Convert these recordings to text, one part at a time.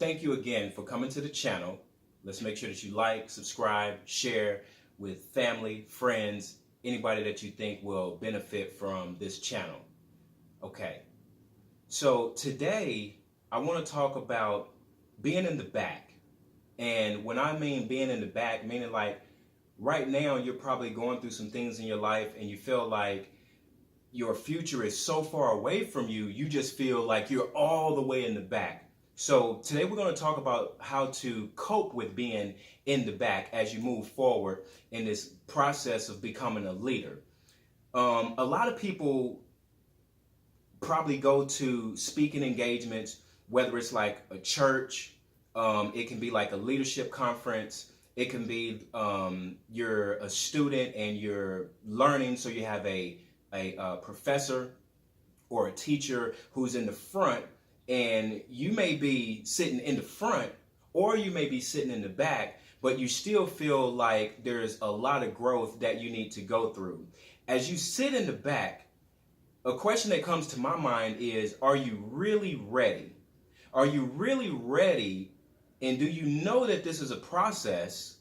thank you again for coming to the channel. Let's make sure that you like, subscribe, share with family, friends, anybody that you think will benefit from this channel. Okay, so today I want to talk about being in the back. And when I mean being in the back, meaning like right now you're probably going through some things in your life and you feel like your future is so far away from you, you just feel like you're all the way in the back. So today we're going to talk about how to cope with being in the back as you move forward in this process of becoming a leader. A lot of people probably go to speaking engagements, whether it's like a church, it can be like a leadership conference, it can be you're a student and you're learning, so you have a professor or a teacher who's in the front, and you may be sitting in the front or you may be sitting in the back, but you still feel like there's a lot of growth that you need to go through. As you sit in the back, a question that comes to my mind is, are you really ready? Are you really ready? And do you know that this is a process,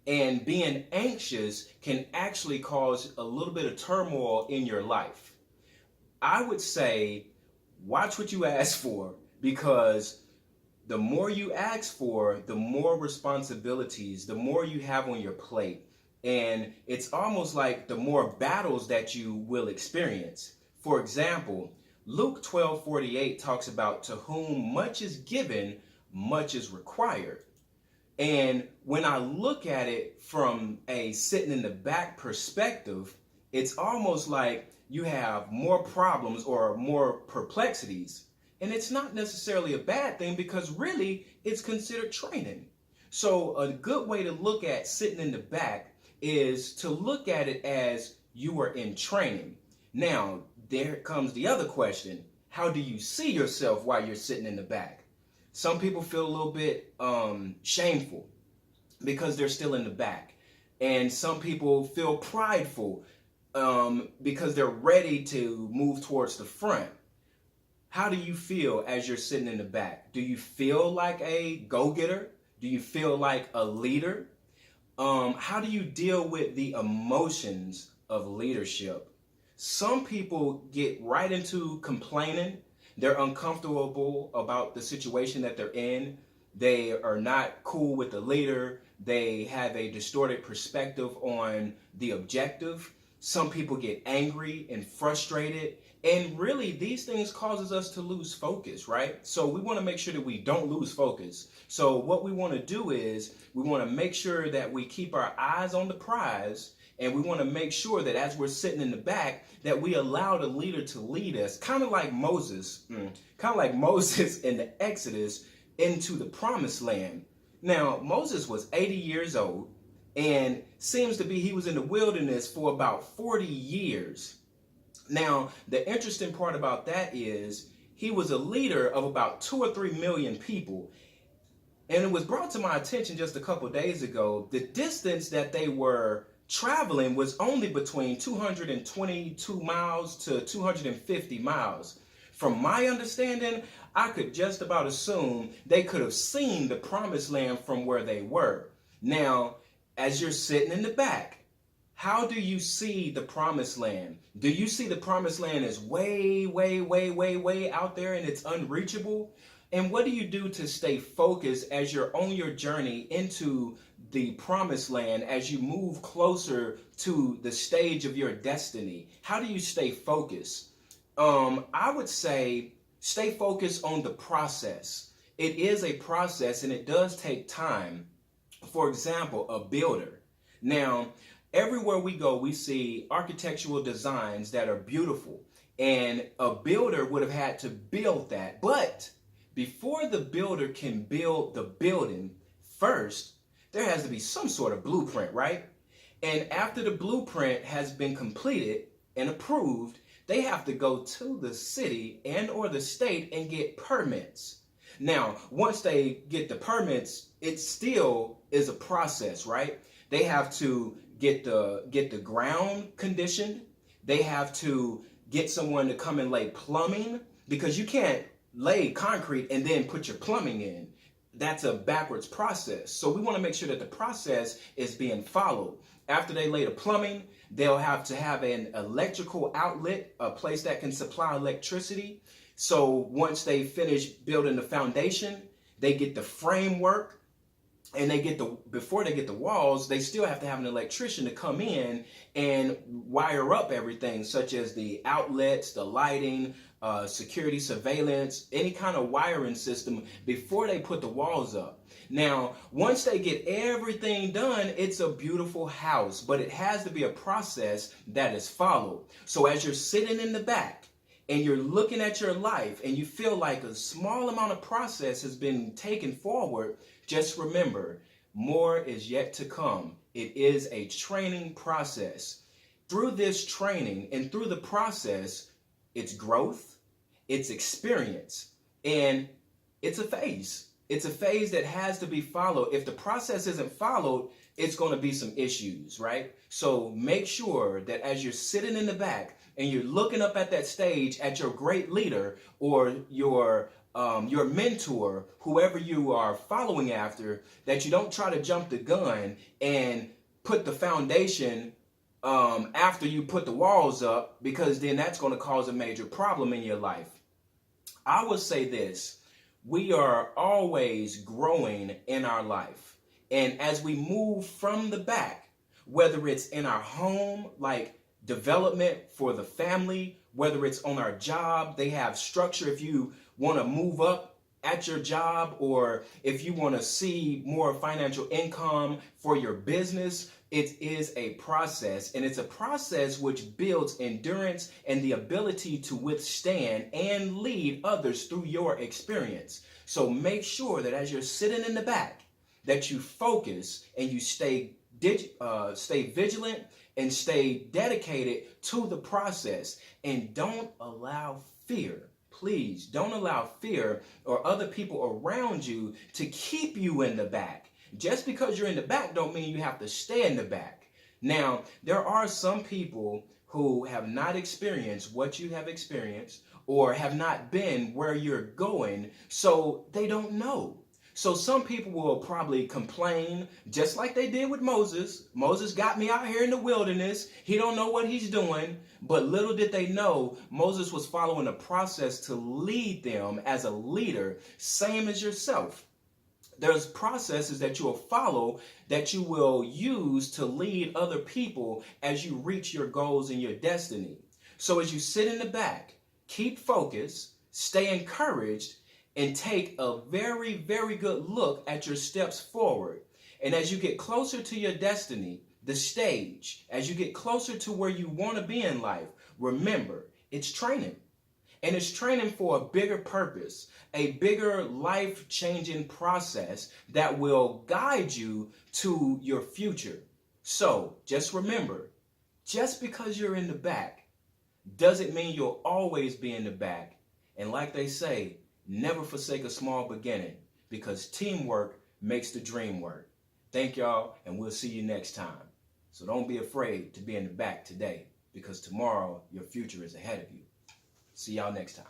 and being anxious can actually cause a little bit of turmoil in your life? I would say, watch what you ask for, because the more you ask for, the more responsibilities, the more you have on your plate. And it's almost like the more battles that you will experience. For example, Luke 12:48 talks about, to whom much is given, much is required. And when I look at it from a sitting in the back perspective, it's almost like you have more problems or more perplexities. And it's not necessarily a bad thing, because really it's considered training. So a good way to look at sitting in the back is to look at it as you are in training. Now, there comes the other question. How do you see yourself while you're sitting in the back? Some people feel a little bit shameful because they're still in the back. And some people feel prideful because they're ready to move towards the front. How do you feel as you're sitting in the back? Do you feel like a go-getter? Do you feel like a leader? How do you deal with the emotions of leadership? Some people get right into complaining. They're uncomfortable about the situation that they're in. They are not cool with the leader. They have a distorted perspective on the objective. Some people get angry and frustrated. And really, these things causes us to lose focus, right? So we want to make sure that we don't lose focus. So what we want to do is we want to make sure that we keep our eyes on the prize, and we want to make sure that as we're sitting in the back, that we allow the leader to lead us, kind of like Moses in the Exodus into the promised land. Now, Moses was 80 years old, and seems to be he was in the wilderness for about 40 years. Now, the interesting part about that is he was a leader of about 2 or 3 million people. And it was brought to my attention just a couple days ago, the distance that they were traveling was only between 222 miles to 250 miles. From my understanding, I could just about assume they could have seen the promised land from where they were. Now, as you're sitting in the back, how do you see the promised land? Do you see the promised land as way, way, way, way, way out there and it's unreachable? And what do you do to stay focused as you're on your journey into the promised land, as you move closer to the stage of your destiny? How do you stay focused? I would say stay focused on the process. It is a process and it does take time. For example, a builder. Now, everywhere we go, we see architectural designs that are beautiful, and a builder would have had to build that. But before the builder can build the building, first, there has to be some sort of blueprint, right? And after the blueprint has been completed and approved, they have to go to the city and or the state and get permits. Now, once they get the permits, it still is a process, right? They have to get the ground conditioned. They have to get someone to come and lay plumbing, because you can't lay concrete and then put your plumbing in. that's a backwards process. So we want to make sure that the process is being followed. After they lay the plumbing, they'll have to have an electrical outlet, a place that can supply electricity. So once they finish building the foundation, they get the framework, and before they get the walls, they still have to have an electrician to come in and wire up everything, such as the outlets, the lighting, security surveillance, any kind of wiring system before they put the walls up. Now, once they get everything done, it's a beautiful house, but it has to be a process that is followed. So as you're sitting in the back and you're looking at your life and you feel like a small amount of process has been taken forward, just remember, more is yet to come. It is a training process. Through this training and through the process, it's growth, it's experience, and it's a phase. It's a phase that has to be followed. If the process isn't followed, it's going to be some issues, right? So make sure that as you're sitting in the back and you're looking up at that stage at your great leader or your mentor, whoever you are following after, that you don't try to jump the gun and put the foundation after you put the walls up, because then that's going to cause a major problem in your life. I would say this: we are always growing in our life. And as we move from the back, whether it's in our home, like development for the family, whether it's on our job, they have structure if you want to move up at your job, or if you want to see more financial income for your business, it is a process, and it's a process which builds endurance and the ability to withstand and lead others through your experience. So make sure that as you're sitting in the back, that you focus and you stay vigilant and stay dedicated to the process, and don't allow fear. Please don't allow fear or other people around you to keep you in the back. Just because you're in the back don't mean you have to stay in the back. Now, there are some people who have not experienced what you have experienced or have not been where you're going, so they don't know. So some people will probably complain, just like they did with Moses. Moses got me out here in the wilderness. He don't know what he's doing. But little did they know, Moses was following a process to lead them as a leader, same as yourself. There's processes that you will follow that you will use to lead other people as you reach your goals and your destiny. So as you sit in the back, keep focused, stay encouraged, and take a very, very good look at your steps forward. And as you get closer to your destiny, the stage, as you get closer to where you want to be in life, remember, it's training. And it's training for a bigger purpose, a bigger life-changing process that will guide you to your future. So just remember, just because you're in the back doesn't mean you'll always be in the back. And like they say, never forsake a small beginning, because teamwork makes the dream work. Thank y'all, and we'll see you next time. So don't be afraid to be in the back today, because tomorrow your future is ahead of you. See y'all next time.